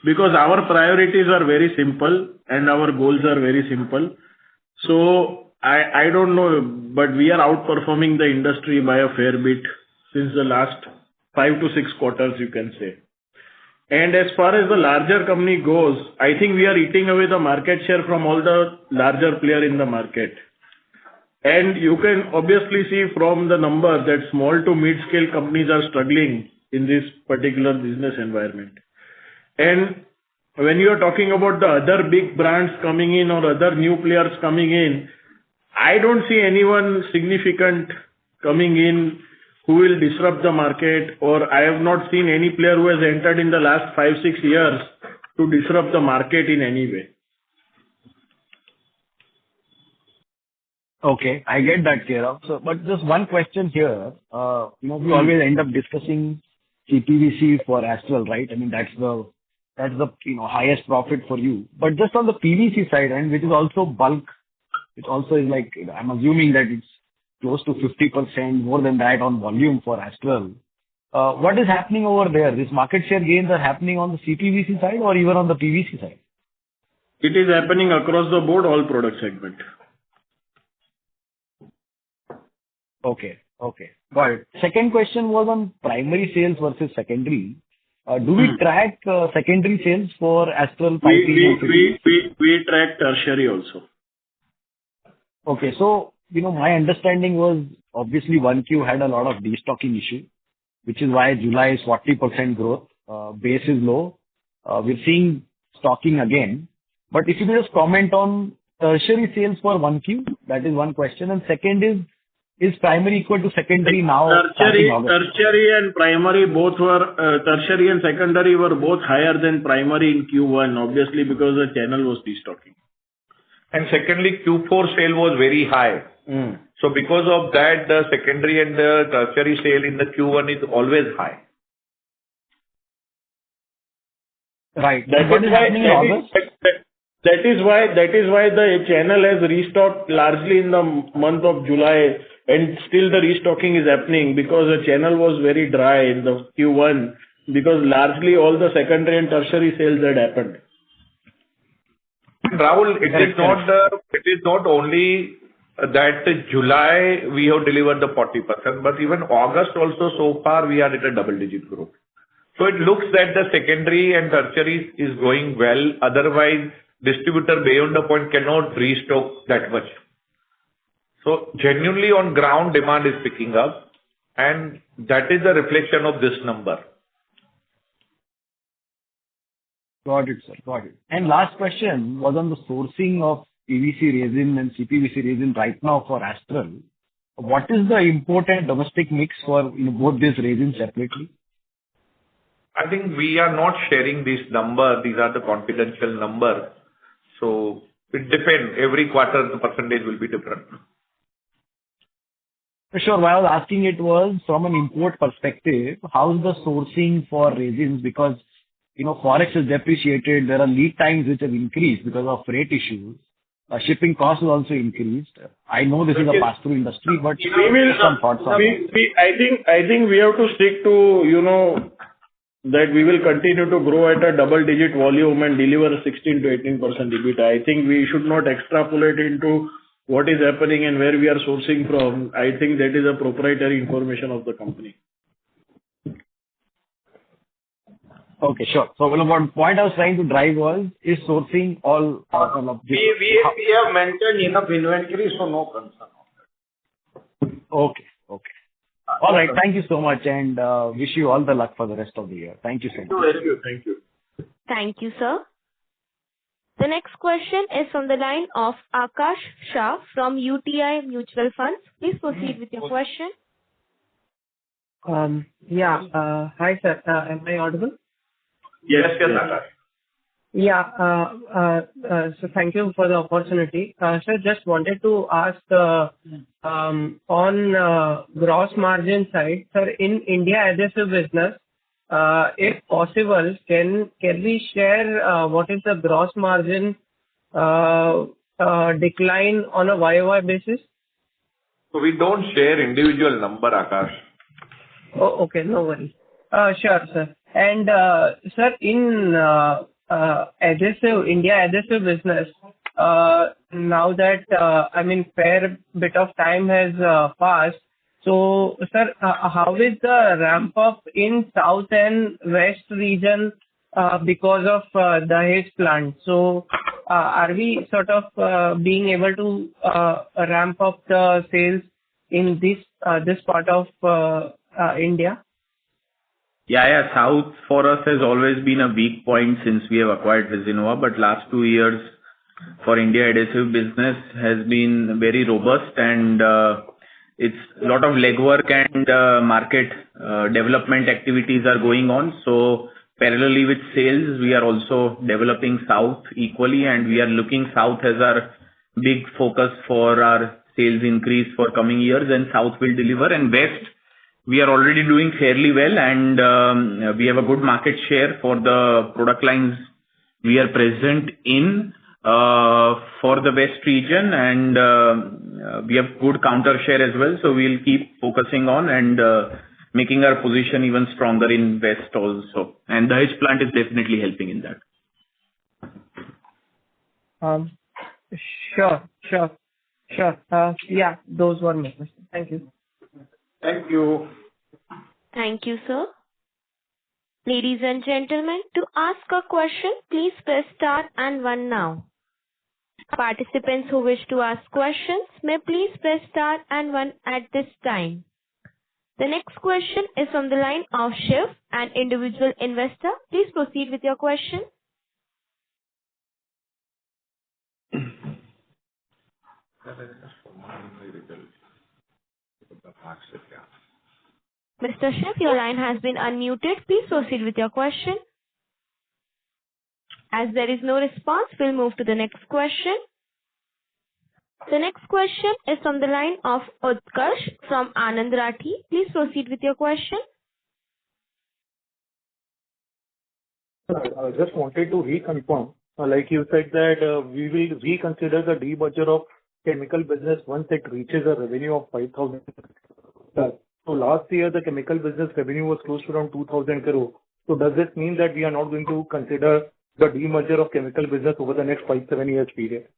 Because our priorities are very simple and our goals are very simple. So I don't know, but we are outperforming the industry by a fair bit since the last 5 to 6 quarters, you can say. And as far as the larger company goes, I think we are eating away the market share from all the larger player in the market. And you can obviously see from the numbers that small to mid-scale companies are struggling in this particular business environment. And when you are talking about the other big brands coming in or other new players coming in, I don't see anyone significant coming in who will disrupt the market, or I have not seen any player who has entered in the last 5-6 years to disrupt the market in any way. Okay, I get that, Kera. So, but just one question here. We always end up discussing CPVC for Astral, right? I mean, that's the highest profit for you. But just on the PVC side, and which is also bulk, it also is like, I'm assuming that it's close to 50%, more than that on volume for Astral. What is happening over there? These market share gains are happening on the CPVC side or even on the PVC side? It is happening across the board, all product segment. Okay. Got it. Second question was on primary sales versus secondary. Do we track secondary sales for Astral piping? We track tertiary also. Okay. So, my understanding was obviously 1Q had a lot of destocking issue, which is why July is 40% growth. Base is low. We're seeing stocking again. But if you could just comment on tertiary sales for 1Q, that is one question. And second is primary equal to secondary now? Tertiary and primary both were, tertiary and secondary were both higher than primary in Q1, obviously because the channel was destocking. And secondly, Q4 sale was very high. So because of that, the secondary and the tertiary sale in the Q1 is always high. Right. What is happening in August? That is why the channel has restocked largely in the month of July, and still the restocking is happening because the channel was very dry in the Q1, because largely all the secondary and tertiary sales had happened. Rahul, it is not only that July we have delivered the 40%, but even August also so far we are at a double-digit growth. So it looks that the secondary and tertiary is going well. Otherwise, distributor beyond the point cannot restock that much. So genuinely on ground demand is picking up, and that is a reflection of this number. Got it, sir. Got it. And last question was on the sourcing of PVC resin and CPVC resin right now for Astral. What is the import and domestic mix for both these resins separately? I think we are not sharing this number. These are the confidential numbers. So it depends. Every quarter the percentage will be different. Sure. Why I was asking it was from an import perspective, how's the sourcing for resins? Because Forex is depreciated. There are lead times which have increased because of freight issues. Shipping costs have also increased. I know this is a pass-through industry, but some thoughts on it. I think we have to stick to, that we will continue to grow at a double-digit volume and deliver 16 to 18% EBITDA. I think we should not extrapolate into what is happening and where we are sourcing from. I think that is a proprietary information of the company. Okay, sure. So one point I was trying to drive was, is sourcing all of this? We have maintained enough inventory, so no concern. Okay. All right. Thank you so much, and wish you all the luck for the rest of the year. Thank you so much. Thank you. Thank you, sir. The next question is from the line of Akash Shah from UTI Mutual Funds. Please proceed with your question. Hi, sir. Am I audible? Yes, Akash. So thank you for the opportunity. Sir, just wanted to ask on gross margin side, sir, in India adhesive business, if possible, can we share what is the gross margin decline on a YOY basis? So we don't share individual number, Akash. Oh, okay. No worries. Sure, sir. And sir, in India adhesive business, now that fair bit of time has passed. So, sir, how is the ramp up in south and west region because of the Dahej plant? So, are we sort of being able to ramp up the sales in this part of India? Yeah. South for us has always been a weak point since we have acquired Resinova, but last 2 years for India adhesive business has been very robust, and it's a lot of legwork and market development activities are going on. So parallelly with sales, we are also developing South equally, and we are looking South as our big focus for our sales increase for coming years, and South will deliver. And West, we are already doing fairly well, and we have a good market share for the product lines we are present in. for the West region, and we have good counter share as well. So we'll keep focusing on and making our position even stronger in West also. And the Dahej plant is definitely helping in that. Sure. Yeah, those were my questions. Thank you. Thank you. Thank you, sir. Ladies and gentlemen, to ask a question, please press star and one now. Participants who wish to ask questions may please press star and one at this time. The next question is from the line of Shiv, an individual investor. Please proceed with your question. Mr. Shiv, your line has been unmuted. Please proceed with your question. As there is no response, we'll move to the next question. The next question is from the line of Utkarsh from Anand Rathi. Please proceed with your question. I just wanted to reconfirm, like you said that we will reconsider the demerger of chemical business once it reaches a revenue of 5,000. So last year the chemical business revenue was close to around 2,000 crore. So does this mean that we are not going to consider the demerger of chemical business over the next 5-7 years period?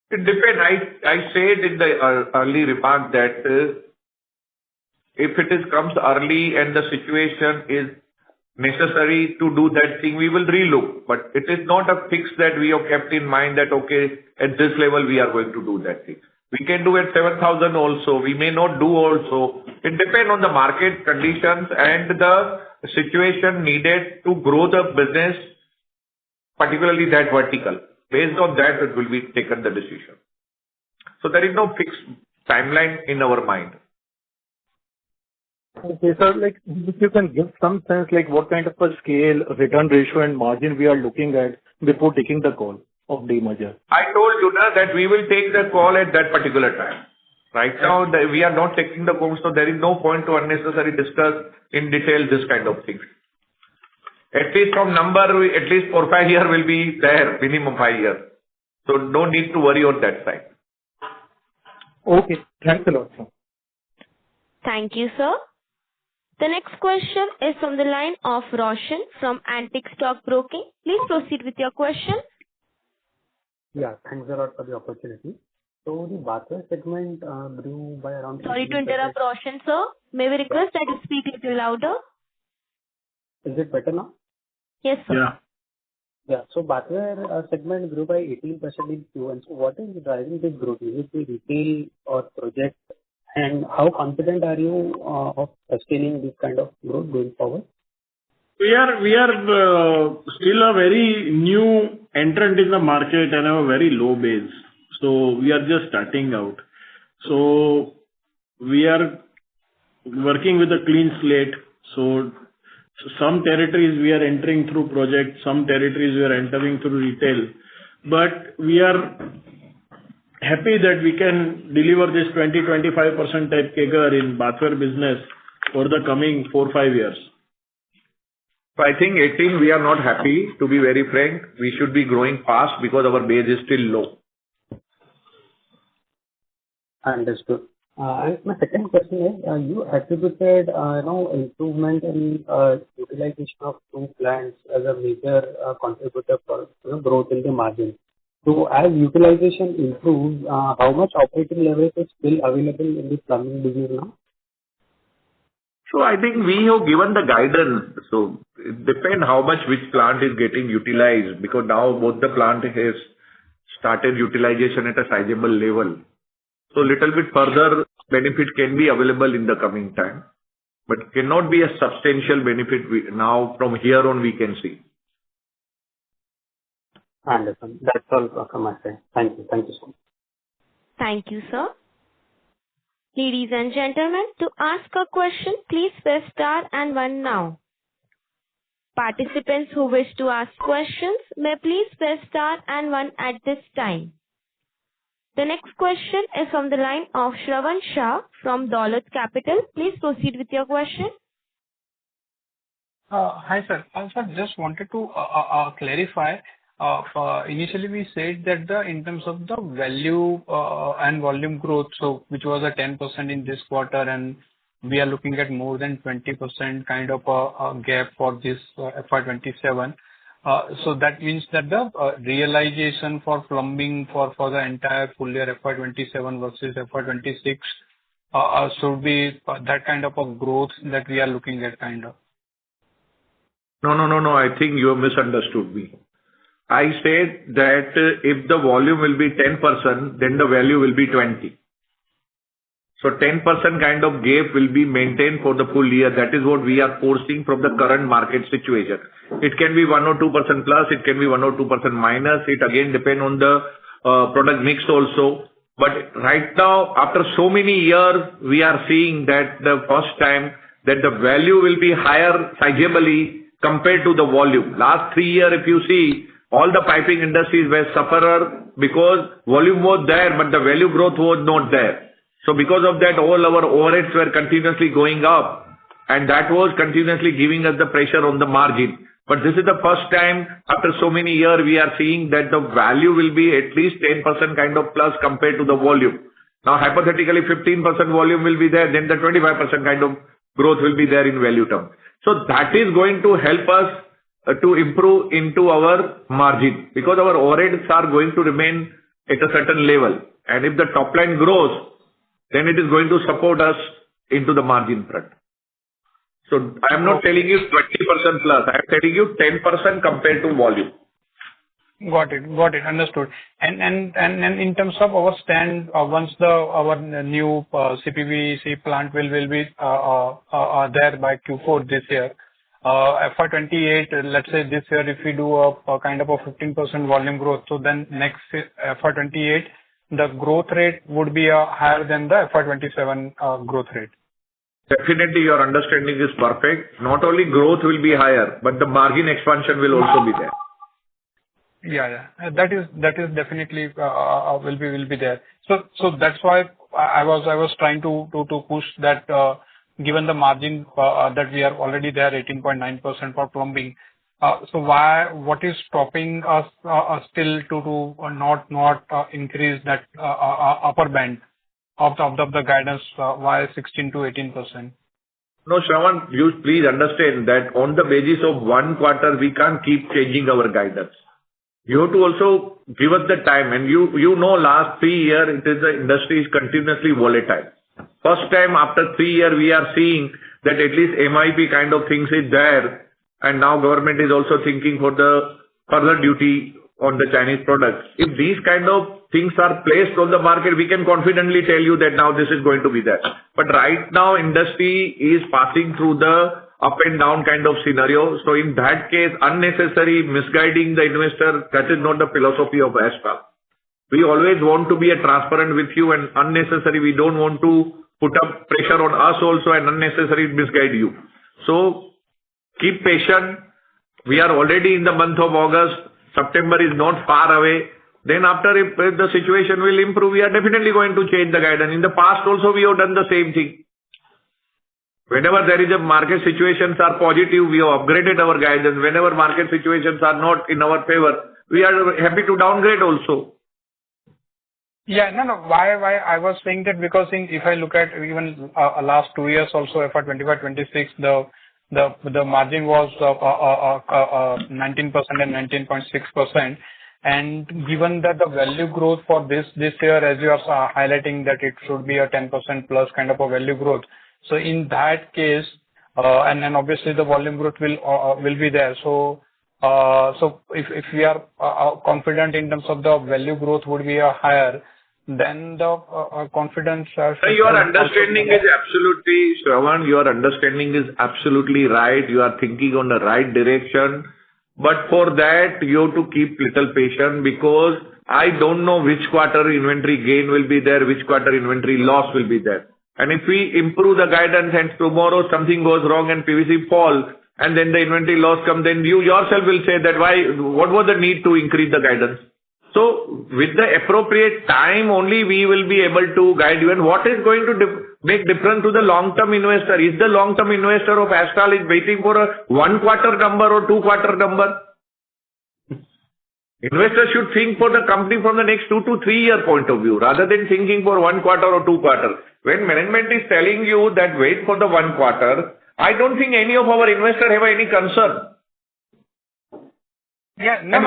It depends. I said in the early remark that if it comes early and the situation is necessary to do that thing, we will relook. But it is not a fix that we have kept in mind that, okay, at this level we are going to do that thing. We can do at 7,000 also. We may not do also. It depends on the market conditions and the situation needed to grow the business, particularly that vertical. Based on that, it will be taken the decision. So there is no fixed timeline in our mind. Okay, sir, like if you can give some sense like what kind of a scale, return ratio and margin we are looking at before taking the call of demerger. I told you that we will take the call at that particular time. Right now, we are not taking the call, so there is no point to unnecessarily discuss in detail this kind of things. At least from number, at least 4-5 years will be there, minimum 5 years. So no need to worry on that side. Okay, thanks a lot, sir. Thank you, sir. The next question is from the line of Roshan from Antique Stock Broking. Please proceed with your question. Yeah, thanks a lot for the opportunity. So the bathware segment grew by around... Sorry to interrupt, Roshan, sir. May we request that you speak a little louder? Is it better now? Yes, sir. Yeah, so bathware segment grew by 18% in Q1. So what is driving this growth? Is it the retail or project? And how confident are you of sustaining this kind of growth going forward? We are still a very new entrant in the market and have a very low base. So we are just starting out. So we are working with a clean slate. So some territories we are entering through projects, some territories we are entering through retail. But we are happy that we can deliver this 20-25% type CAGR in bathware business for the coming 4-5 years. So I think 18 we are not happy, to be very frank. We should be growing fast because our base is still low. Understood. And my second question is, you attributed improvement in utilization of 2 plants as a major contributor for growth in the margin. So as utilization improves, how much operating leverage is still available in the plumbing business now? So I think we have given the guidance. So it depends how much which plant is getting utilized, because now both the plant has started utilization at a sizable level. So little bit further benefit can be available in the coming time, but cannot be a substantial benefit now from here on we can see. I understand. That's all from my side. Thank you. Thank you so much. Thank you, sir. Ladies and gentlemen, to ask a question, please press star and one now. Participants who wish to ask questions may please press star and one at this time. The next question is from the line of Shravan Shah from Dolat Capital. Please proceed with your question. Hi, sir. Sir, just wanted to clarify. Initially we said that in terms of the value and volume growth, so which was a 10% in this quarter, and we are looking at more than 20% kind of a gap for this FY27. So that means that the realization for plumbing for the entire full year FY27 versus FY26 should be that kind of a growth that we are looking at, kind of. No. I think you have misunderstood me. I said that if the volume will be 10%, then the value will be 20. So 10% kind of gap will be maintained for the full year. That is what we are foreseeing from the current market situation. It can be 1 or 2% plus, it can be 1 or 2% minus. It again depend on the product mix also. But right now, after so many years, we are seeing that the first time that the value will be higher sizably compared to the volume. Last 3 years, if you see, all the piping industries were sufferer because volume was there, but the value growth was not there. So because of that, all our overheads were continuously going up, and that was continuously giving us the pressure on the margin. But this is the first time after so many years we are seeing that the value will be at least 10% kind of plus compared to the volume. Now hypothetically 15% volume will be there, then the 25% kind of growth will be there in value term. So that is going to help us to improve into our margin, because our overheads are going to remain at a certain level. And if the top line grows, then it is going to support us into the margin front. So I am not telling you 20% plus, I am telling you 10% compared to volume. Got it. Understood. And in terms of our stand, once our new CPVC plant will be there by Q4 this year, FY28, let's say this year, if we do a kind of a 15% volume growth, so then next FY28, the growth rate would be higher than the FY27 growth rate. Definitely, your understanding is perfect. Not only growth will be higher, but the margin expansion will also be there. Yeah. That is definitely will be there. So that's why I was trying to push that, given the margin that we are already there, 18.9% for plumbing. So what is stopping us still to not increase that upper band of the guidance, why 16 to 18%? No, Shravan, you please understand that on the basis of one quarter, we can't keep changing our guidance. You have to also give us the time, and you know last 3 years, the industry is continuously volatile. First time after 3 years, we are seeing that at least MIP kind of things is there, and now government is also thinking for the further duty on the Chinese products. If these kind of things are placed on the market, we can confidently tell you that now this is going to be there. But right now, industry is passing through the up and down kind of scenario. So in that case, unnecessary misguiding the investor, that is not the philosophy of Astral. We always want to be transparent with you, and unnecessary, we don't want to put up pressure on us also and unnecessarily misguide you. So keep patient. We are already in the month of August. September is not far away. Then after, if the situation will improve, we are definitely going to change the guidance. In the past also, we have done the same thing. Whenever there is a market situations are positive, we have upgraded our guidance. Whenever market situations are not in our favor, we are happy to downgrade also. Yeah, no. Why I was saying that, because if I look at even last 2 years also, FY25, 26, the margin was 19% and 19.6%. And given that the value growth for this year, as you are highlighting, that it should be a 10% plus kind of a value growth. So in that case, and then obviously the volume growth will be there. So if we are confident in terms of the value growth would be higher, then the confidence. Your understanding is absolutely, Shravan, your understanding is absolutely right. You are thinking on the right direction. But for that, you have to keep little patient, because I don't know which quarter inventory gain will be there, which quarter inventory loss will be there. And if we improve the guidance and tomorrow something goes wrong and PVC fall, and then the inventory loss comes, then you yourself will say that what was the need to increase the guidance? So with the appropriate time only we will be able to guide you. And what is going to make difference to the long-term investor? Is the long-term investor of Astral is waiting for a 1 quarter number or 2 quarter number? Investors should think for the company from the next 2 to 3 year point of view, rather than thinking for 1 quarter or 2 quarters. When management is telling you that wait for the 1 quarter, I don't think any of our investors have any concern. Yeah, no, And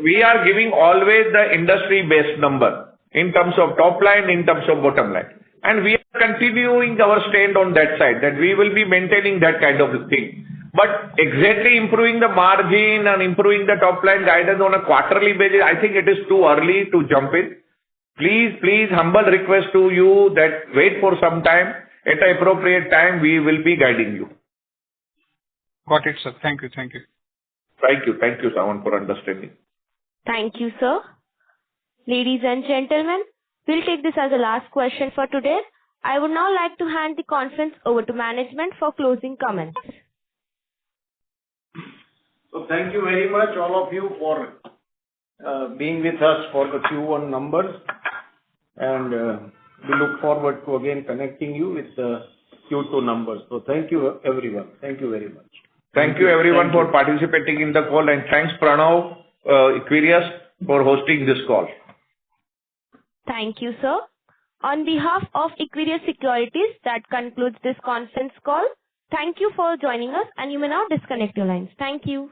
we are giving always the industry-based number in terms of top line, in terms of bottom line. And we are continuing our stand on that side, that we will be maintaining that kind of thing. But exactly improving the margin and improving the top line guidance on a quarterly basis, I think it is too early to jump in. Please, humble request to you that wait for some time. At the appropriate time, we will be guiding you. Got it, sir. Thank you. Thank you, Sawan, for understanding. Thank you, sir. Ladies and gentlemen, we'll take this as the last question for today. I would now like to hand the conference over to management for closing comments. So thank you very much, all of you, for being with us for the Q1 numbers. And we look forward to again connecting you with the Q2 numbers. So thank you, everyone. Thank you very much. Thank you everyone for participating in the call, and thanks Pranav, Equirius, for hosting this call. Thank you, sir. On behalf of Equirius Securities, that concludes this conference call. Thank you for joining us, and you may now disconnect your lines. Thank you.